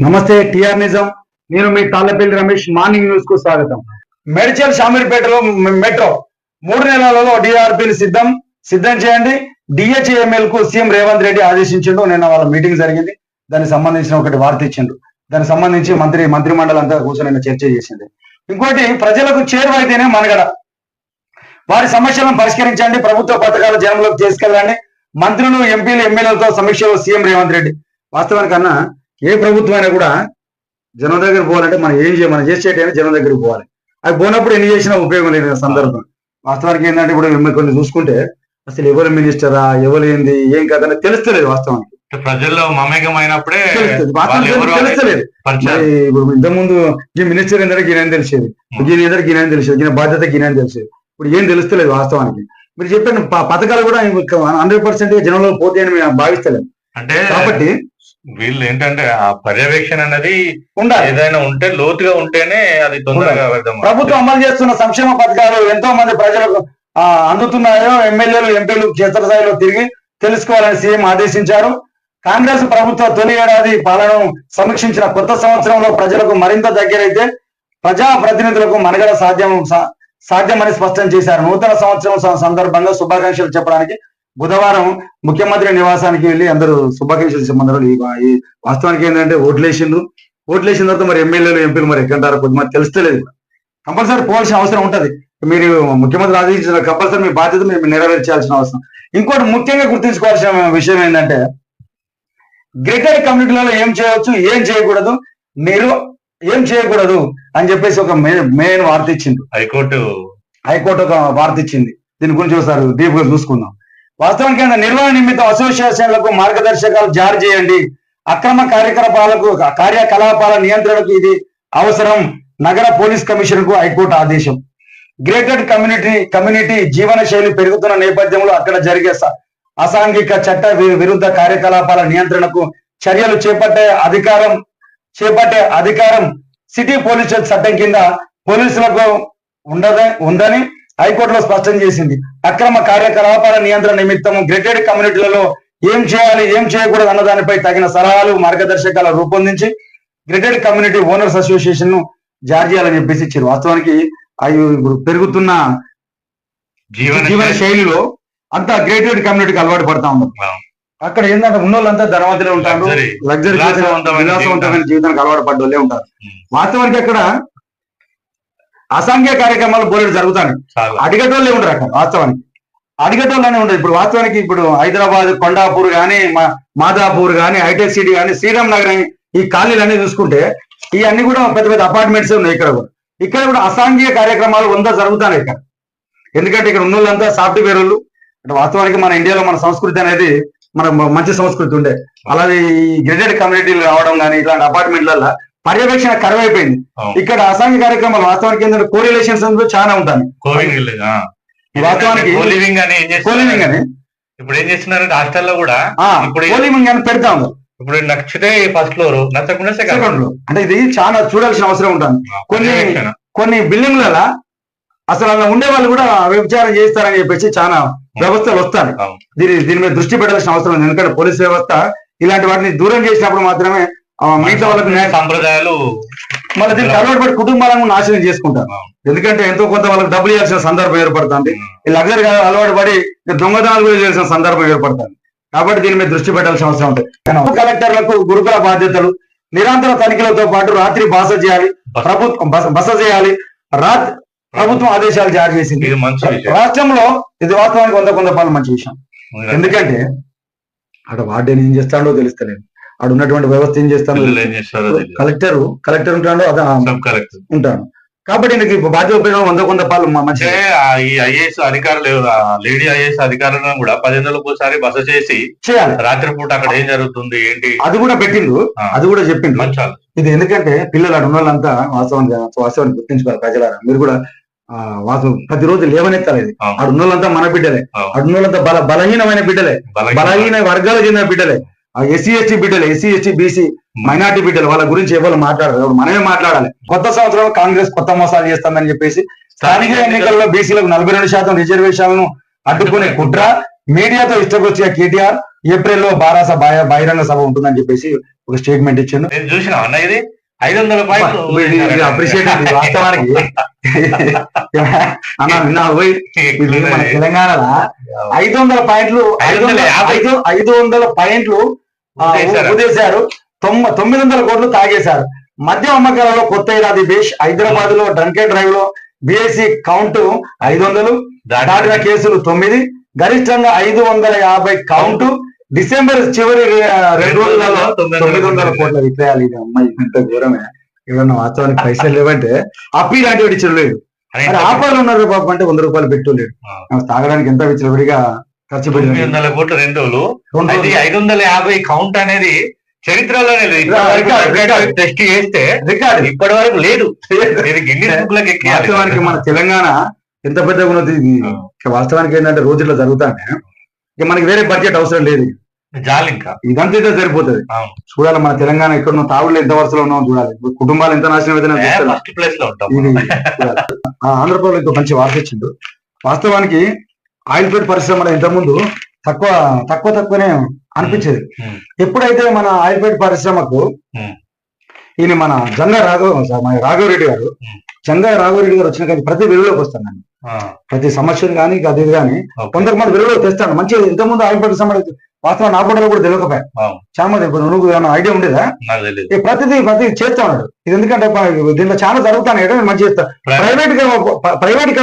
నమస్తే టిఆర్ నిజం. నేను మీ తాళ్లపల్లి రమేష్. మార్నింగ్ న్యూస్ కు స్వాగతం. మేడ్చల్ షామీర్పేటలో మెట్రో 3 నెలలలో డిఆర్పీని సిద్ధం చేయండి. డిహెచ్ఎంఎల్ కు సీఎం రేవంత్ రెడ్డి ఆదేశించిండు. నిన్న వాళ్ళ మీటింగ్ జరిగింది. దానికి సంబంధించిన ఒకటి వార్త ఇచ్చిండు. దానికి సంబంధించి మంత్రిమండలి అంతా కూర్చొని నిన్న చర్చ చేసింది. ఇంకోటి, ప్రజలకు చేరువైతేనే మనగడ. వారి సమస్యలను పరిష్కరించండి, ప్రభుత్వ పథకాలు జనంలోకి తీసుకెళ్ళండి. మంత్రులు, ఎంపీలు, ఎమ్మెల్యేలతో సమీక్షలో సీఎం రేవంత్ రెడ్డి. వాస్తవానికన్నా ఏ ప్రభుత్వం అయినా కూడా జనం దగ్గర పోవాలంటే మనం చేసేటైనా జనం దగ్గరికి పోవాలి. అది పోయినప్పుడు ఎన్ని చేసినా ఉపయోగం లేదు సందర్భం. వాస్తవానికి ఏంటంటే ఇప్పుడు కొన్ని చూసుకుంటే అసలు ఎవరు మినిస్టరా, ఎవరు ఏంది, ఏం కథ తెలుస్తలేదు. వాస్తవానికి ప్రజల్లో మమేకం అయినప్పుడే తెలుస్తలేదు. ఇప్పుడు ఇంతకుముందు ఈ మినిస్టర్ ఏంటంటే గినని తెలిసేది, ఈయన గినని తెలిసేది, ఈయన బాధ్యత గినని తెలిసేది. ఇప్పుడు ఏం తెలుస్తలేదు. వాస్తవానికి మీరు చెప్పిన పథకాలు కూడా 100% జనంలో పోతే అని మేము భావిస్తలేము. అంటే కాబట్టి వీళ్ళు ఏంటంటే ఆ పర్యవేక్షణ అనేది ఉండాలి. ఏదైనా ఉంటే లోతుగా ఉంటేనే అది తొందరగా అర్థం. ప్రభుత్వం అమలు చేస్తున్న సంక్షేమ పథకాలు ఎంతో మంది ప్రజలకు అందుతున్నాయో ఎమ్మెల్యేలు, ఎంపీలు క్షేత్రస్థాయిలో తిరిగి తెలుసుకోవాలని సీఎం ఆదేశించారు. కాంగ్రెస్ ప్రభుత్వ తొలి ఏడాది పాలనను సమీక్షించిన కొత్త సంవత్సరంలో ప్రజలకు మరింత దగ్గరైతే ప్రజా ప్రతినిధులకు మనుగడ సాధ్యమని స్పష్టం చేశారు. నూతన సంవత్సరం సందర్భంగా శుభాకాంక్షలు చెప్పడానికి బుధవారం ముఖ్యమంత్రి నివాసానికి వెళ్లి అందరూ శుభాకాంక్షలు చెప్పారు. ఈ వాస్తవానికి ఏంటంటే ఓట్లేసిన తర్వాత మరి ఎమ్మెల్యేలు, ఎంపీలు మరి ఎక్కంటారో కొద్దిమంది తెలుస్తలేదు. కంపల్సరీ పోవాల్సిన అవసరం ఉంటది. మీరు ముఖ్యమంత్రి ఆదేశించిన కంపల్సరీ మీ బాధ్యత మీరు నెరవేర్చాల్సిన అవసరం. ఇంకోటి ముఖ్యంగా గుర్తుంచుకోవాల్సిన విషయం ఏంటంటే గ్రేటర్ కమ్యూనిటీలలో ఏం చేయవచ్చు, ఏం చేయకూడదు, మీరు ఏం చేయకూడదు అని చెప్పేసి ఒక మెయిన్ వార్త ఇచ్చింది హైకోర్టు ఒక వార్త ఇచ్చింది. దీని గురించి ఒకసారి డీప్ గా చూసుకుందాం. వాస్తవానికి నిర్వహణ నిమిత్తం అసోసియేషన్లకు మార్గదర్శకాలు జారీ చేయండి. అక్రమ కార్యకలాపాల నియంత్రణకు ఇది అవసరం. నగర పోలీస్ కమిషన్ కు హైకోర్టు ఆదేశం. గ్రేటర్ కమ్యూనిటీ జీవన శైలి పెరుగుతున్న నేపథ్యంలో అక్కడ జరిగే అసాంఘిక చట్ట విరుద్ధ కార్యకలాపాల నియంత్రణకు చర్యలు చేపట్టే అధికారం సిటీ పోలీస్ చట్టం కింద పోలీసులకు ఉందని హైకోర్టులో స్పష్టం చేసింది. అక్రమ కార్యకలాపాల నియంత్రణ నిమిత్తం గ్రేటెడ్ కమ్యూనిటీలలో ఏం చేయాలి, ఏం చేయకూడదు అన్న దానిపై తగిన సలహాలు, మార్గదర్శకాలు రూపొందించి గ్రేటెడ్ కమ్యూనిటీ ఓనర్స్ అసోసియేషన్ ను జారీ చేయాలని చెప్పేసి ఇచ్చారు. వాస్తవానికి అవి ఇప్పుడు పెరుగుతున్న జీవన శైలిలో అంతా గ్రేటెడ్ కమ్యూనిటీకి అలవాటు పడతా ఉన్నారు. అక్కడ ఏంటంటే ఉన్నోళ్ళంతా ధనవంతులే ఉంటారు, లగ్జరీ విలాసవంతమైన జీవితానికి అలవాటు పడ్డ వాళ్ళే ఉంటారు. వాస్తవానికి అక్కడ అసాంఘిక కార్యక్రమాలు బోలెడు జరుగుతాయి. అడిగేటోళ్ళే ఉండరు అక్కడ. వాస్తవానికి అడిగేటోళ్ళనే ఉండదు. ఇప్పుడు వాస్తవానికి ఇప్పుడు హైదరాబాద్ కొండాపూర్ గానీ, మాదాపూర్ గానీ, హైటెక్ సిటీ గానీ, శ్రీరామ్ నగర్ ఈ కాలనీలన్నీ చూసుకుంటే ఇవన్నీ కూడా పెద్ద పెద్ద అపార్ట్మెంట్స్ ఉన్నాయి. ఇక్కడ కూడా అసాంఘిక కార్యక్రమాలు 100 జరుగుతాయి ఇక్కడ. ఎందుకంటే ఇక్కడ ఉన్న వాళ్ళంతా సాఫ్ట్వేర్ వాళ్ళు. అంటే వాస్తవానికి మన ఇండియాలో మన సంస్కృతి అనేది మన మంచి సంస్కృతి ఉండే. అలాగే ఈ గ్రేటెడ్ కమ్యూనిటీలు రావడం కానీ ఇట్లాంటి అపార్ట్మెంట్లలో పర్యవేక్షణ కరువైపోయింది. ఇక్కడ అసాంఘిక కార్యక్రమాలు వాస్తవానికి ఏంటంటే కోరిలేషన్స్ చాలా ఉంటాయి. వాస్తవానికి కోలివింగ్ అని ఇప్పుడు ఏం చేస్తున్నారంటే హాస్టల్లో కూడా కోలివింగ్ అని పెడతా ఉంది. ఇప్పుడు నచ్చితే ఫస్ట్ ఫ్లోర్, నచ్చకుండా సెకండ్ ఫ్లోర్. అంటే ఇది చాలా చూడాల్సిన అవసరం ఉంటుంది. కొన్ని బిల్డింగ్లలో అసలు అలా ఉండే వాళ్ళు కూడా వ్యభిచారం చేస్తారని చెప్పేసి చాలా వ్యవస్థలు వస్తాయి. దీని మీద దృష్టి పెట్టాల్సిన అవసరం ఉంది. ఎందుకంటే పోలీస్ వ్యవస్థ ఇలాంటి వాటిని దూరం చేసినప్పుడు మాత్రమే మిగతా వాళ్ళకి సాంప్రదాయాలు మళ్ళీ దీనికి అలవాటు పడి కుటుంబాలను నాశనం చేసుకుంటారు. ఎందుకంటే ఎంతో కొంత వాళ్ళకి డబ్బులు ఇవ్వాల్సిన సందర్భం ఏర్పడుతుంది. ఈ లగ్జరీ అలవాటు పడి దొంగతనాలు కూడా చేయాల్సిన సందర్భం ఏర్పడుతుంది. కాబట్టి దీని మీద దృష్టి పెట్టాల్సిన అవసరం ఉంటుంది. కలెక్టర్లకు గురుకుల బాధ్యతలు, నిరంతర తనిఖీలతో పాటు రాత్రి బస చేయాలి. ప్రభుత్వం ఆదేశాలు జారీ చేసింది. రాష్ట్రంలో ఇది వాస్తవానికి 100 మంచి విషయం. ఎందుకంటే అక్కడ వార్డెన్ ఏం చేస్తాడో తెలుస్తలేదు. అక్కడ ఉన్నటువంటి వ్యవస్థ ఏం చేస్తాడో కలెక్టర్ ఉంటాడు. కాబట్టి బాధ్యత ఉపయోగం 100 మంచి. ఈ ఐఏఎస్ అధికారులు, లేడీ ఐఏఎస్ అధికారులను కూడా 10 నెలలకు ఒకసారి బస చేసి చేయాలి. రాత్రిపూట అక్కడ ఏం జరుగుతుంది ఏంటి అది కూడా పెట్టిండు, అది కూడా చెప్పిండు. ఇది ఎందుకంటే పిల్లలు అక్కడ ఉన్న వాళ్ళంతా వాస్తవాన్ని గుర్తించుకోవాలి. ప్రజలారా మీరు కూడా ప్రతిరోజు లేవనెత్తాలి. అక్కడ ఉన్న వాళ్ళంతా మన బిడ్డలే. అక్కడ ఉన్న వాళ్ళంతా బలహీనమైన బిడ్డలే, బలహీన వర్గాలకు చెందిన బిడ్డలే, ఎస్సీ ఎస్టీ బిడ్డలే, ఎస్సీ ఎస్టీ బీసీ మైనార్టీ బిడ్డలు. వాళ్ళ గురించి ఎవరు మాట్లాడారు? మనమే మాట్లాడాలి. కొత్త సంవత్సరంలో కాంగ్రెస్ కొత్త మోసాలు చేస్తుందని చెప్పేసి స్థానిక ఎన్నికల్లో బీసీలకు 42% రిజర్వేషన్లను అడ్డుకునే కుట్ర, మీడియాతో ఇష్టకొచ్చిన కేటీఆర్ ఏప్రిల్లో బారాస బహిరంగ సభ ఉంటుందని చెప్పేసి ఒక స్టేట్మెంట్ ఇచ్చిండు. నేను చూసిన అన్న ఇది 500 పాయింట్లు అప్రిషియేట్ వాస్తవానికి అన్న నిన్న పోయి మన తెలంగాణలో 500 పాయింట్లు 500 పాయింట్లు ఉదేశారు. 900 కోట్లు తాగేశారు. మద్యం అమ్మకాలలో కొత్త ఏడాది బేష్. హైదరాబాద్ లో డ్రంక్ అండ్ డ్రైవ్ లో బీఎస్సీ కౌంట్ 500, దాటిన కేసులు 9, గరిష్టంగా 550 కౌంట్. డిసెంబర్ చివరి 2 రోజులలో 900 కోట్ల విక్రయాలు. ఇది అమ్మాయి ఇంత దూరమే. ఏమన్నా వాస్తవానికి పైసలు లేవంటే అప్పీ లాంటివి ఇచ్చిన లేదు. మరి ఆఫర్లు ఉన్నారు బాబు అంటే 100 రూపాయలు పెట్టలేడు. తాగడానికి ఎంత విచ్చలవిడిగా ఖర్చు పెట్టి 900 కోట్లు 2 రోజులు. 550 కౌంట్ అనేది చరిత్రలోనే లేదు. టెస్ట్ చేస్తే రికార్డు ఇప్పటి వరకు లేదు. వాస్తవానికి మన తెలంగాణ ఎంత పెద్దగా ఉన్నది. వాస్తవానికి ఏంటంటే రోజుల్లో జరుగుతానే ఇక మనకి వేరే బడ్జెట్ అవసరం లేదు. చాలు ఇంకా ఇదంతా ఇదే సరిపోతుంది. చూడాలి మన తెలంగాణ ఎక్కడ తావులు ఎంత వరుసలో ఉన్నామో చూడాలి. కుటుంబాలు ఎంత నాశనం అయితే ఫస్ట్ ప్లేస్ లో ఉంటాం. ఆంధ్రప్రదేశ్ ఇంకో మంచి వార్త ఇచ్చిండు. వాస్తవానికి ఆయిల్ ఫీడ్ పరిశ్రమలో ఇంతకుముందు తక్కువనే అనిపించేది. ఎప్పుడైతే మన ఆయిల్ ఫీడ్ పరిశ్రమకు ఈయన మన రాఘవరెడ్డి గారు వచ్చిన కానీ ప్రతి వెలుగులోకి వస్తాను. ప్రతి సమస్యను కానీ అది కానీ కొంతమంది వెలుగులోకి తెస్తాను. మంచిగా ఇంతకుముందు ఆయిల్ ఫీడ్ పరిశ్రమ వాస్తవం నా కూడా కూడా తెలియకపోయా. చాలా మంది నువ్వు ఏమైనా ఐడియా ఉండేదా? ప్రతిదీ చేస్తా ఉన్నాడు. ఇది ఎందుకంటే దీంట్లో చాలా జరుగుతాను మంచి చేస్తా. ప్రైవేట్